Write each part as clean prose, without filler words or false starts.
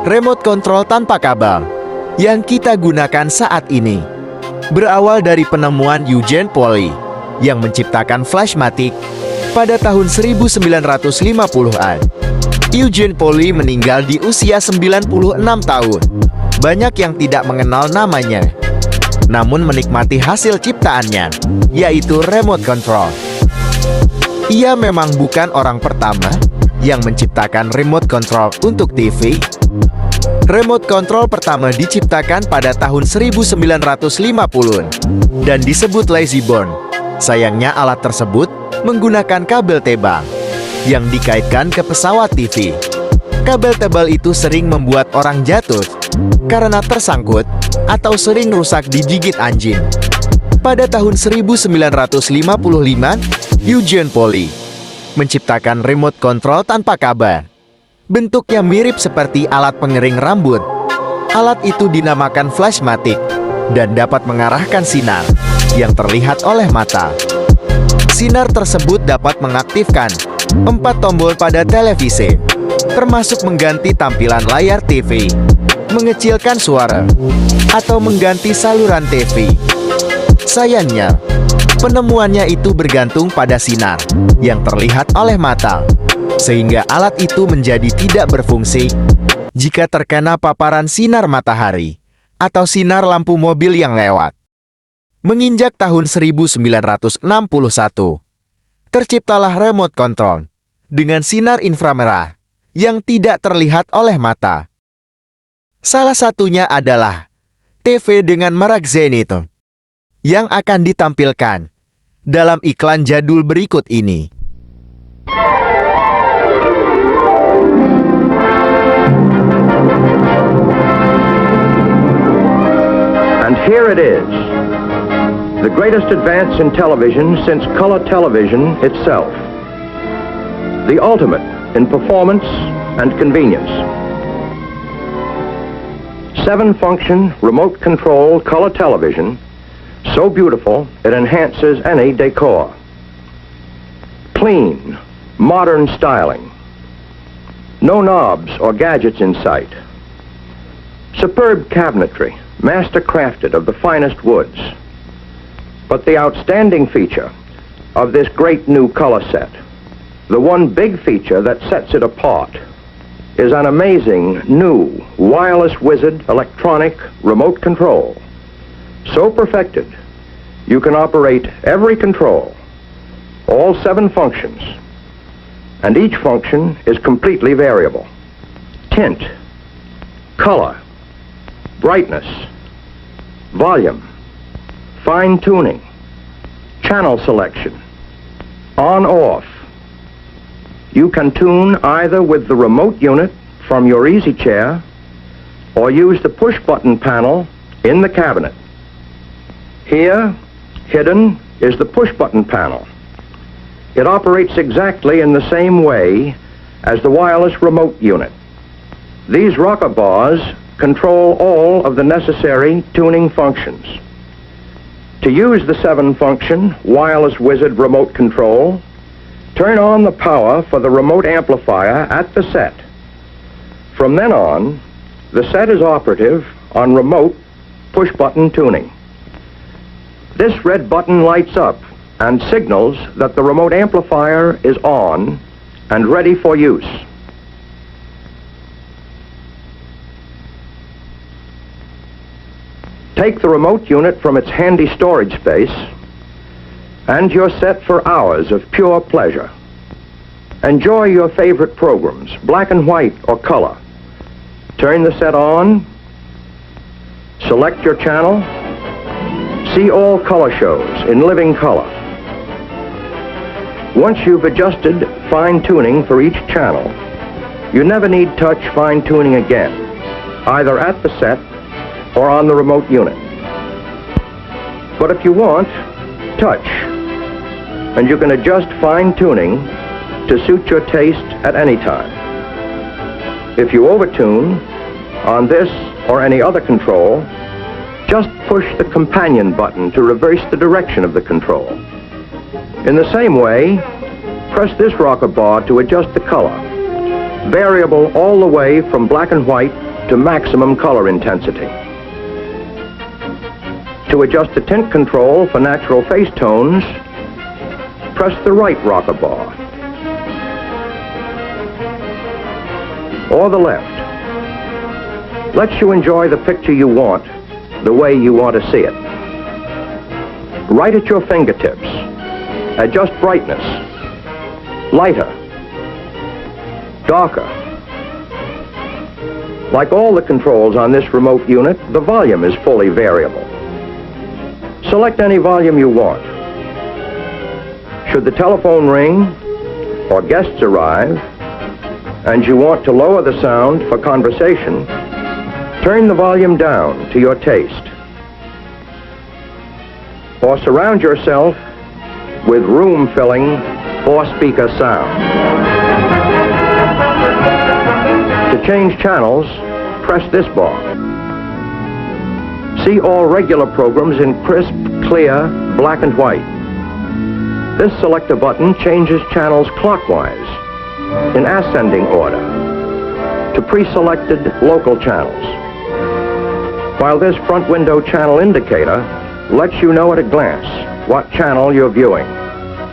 remote control tanpa kabel yang kita gunakan saat ini berawal dari penemuan Eugene Polley yang menciptakan Flash-Matic pada tahun 1950-an. Eugene Polley meninggal di usia 96 tahun. Banyak yang tidak mengenal namanya, namun menikmati hasil ciptaannya, yaitu remote control. Ia memang bukan orang pertama yang menciptakan remote control untuk TV. Remote control pertama diciptakan pada tahun 1950 dan disebut lazyboard. Sayangnya alat tersebut menggunakan kabel tebal yang dikaitkan ke pesawat TV. Kabel tebal itu sering membuat orang jatuh karena tersangkut atau sering rusak digigit anjing. Pada tahun 1955, Eugene Polley menciptakan remote control tanpa kabel. Bentuknya mirip seperti alat pengering rambut. Alat itu dinamakan Flash-Matic dan dapat mengarahkan sinar yang terlihat oleh mata. Sinar tersebut dapat mengaktifkan 4 tombol pada televisi, termasuk mengganti tampilan layar TV, mengecilkan suara, atau mengganti saluran TV. Sayangnya, penemuannya itu bergantung pada sinar yang terlihat oleh mata, sehingga alat itu menjadi tidak berfungsi jika terkena paparan sinar matahari atau sinar lampu mobil yang lewat. Menginjak tahun 1961, terciptalah remote control dengan sinar inframerah yang tidak terlihat oleh mata. Salah satunya adalah TV dengan merek Zenith yang akan ditampilkan dalam iklan jadul berikut ini. And here it is, the greatest advance in television since color television itself. The ultimate in performance and convenience. 7-function remote control color television, so beautiful it enhances any decor. Clean, modern styling. No knobs or gadgets in sight. Superb cabinetry, master crafted of the finest woods. But the outstanding feature of this great new color set, the one big feature that sets it apart, is an amazing new wireless wizard electronic remote control. So perfected, you can operate every control, all 7 functions, and each function is completely variable. Tint, color, brightness, volume, fine tuning, channel selection, on-off. You can tune either with the remote unit from your easy chair or use the push-button panel in the cabinet. Here, hidden, is the push-button panel. It operates exactly in the same way as the wireless remote unit. These rocker bars control all of the necessary tuning functions. To use the 7-function wireless wizard remote control, turn on the power for the remote amplifier at the set. From then on, the set is operative on remote push-button tuning. This red button lights up and signals that the remote amplifier is on and ready for use. Take the remote unit from its handy storage space, and you're set for hours of pure pleasure. Enjoy your favorite programs, black and white or color. Turn the set on, select your channel, see all color shows in living color. Once you've adjusted fine-tuning for each channel, you never need touch fine-tuning again, either at the set or on the remote unit. But if you want, touch, and you can adjust fine-tuning to suit your taste at any time. If you overtune on this or any other control, just push the companion button to reverse the direction of the control. In the same way, press this rocker bar to adjust the color, variable all the way from black and white to maximum color intensity. To adjust the tint control for natural face tones, press the right rocker bar, or the left. Lets you enjoy the picture you want, the way you want to see it. Right at your fingertips, adjust brightness, lighter, darker. Like all the controls on this remote unit, the volume is fully variable. Select any volume you want. Should the telephone ring or guests arrive and you want to lower the sound for conversation, turn the volume down to your taste. Or surround yourself with room-filling four-speaker sound. To change channels, press this bar. See all regular programs in crisp, clear, black and white. This selector button changes channels clockwise, in ascending order, to pre-selected local channels. While this front window channel indicator lets you know at a glance what channel you're viewing,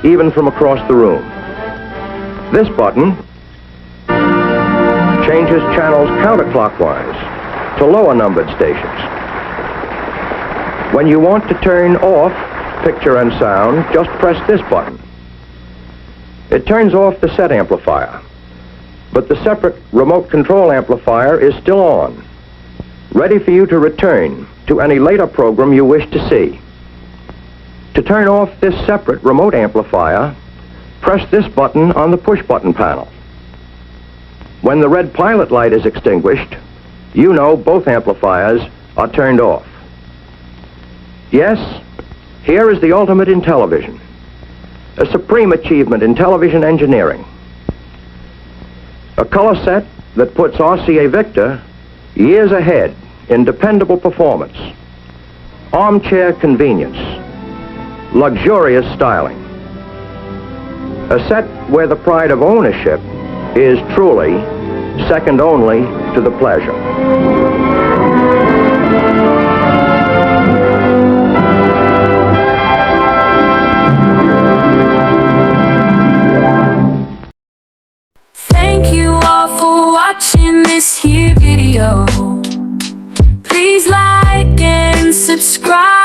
even from across the room. This button changes channels counterclockwise to lower numbered stations. When you want to turn off picture and sound, just press this button. It turns off the set amplifier, but the separate remote control amplifier is still on, ready for you to return to any later program you wish to see. To turn off this separate remote amplifier, press this button on the push-button panel. When the red pilot light is extinguished, you know both amplifiers are turned off. Yes, here is the ultimate in television, a supreme achievement in television engineering. A color set that puts RCA Victor years ahead in dependable performance, armchair convenience, luxurious styling. A set where the pride of ownership is truly second only to the pleasure. Thank you all for watching this here video. Please like and subscribe.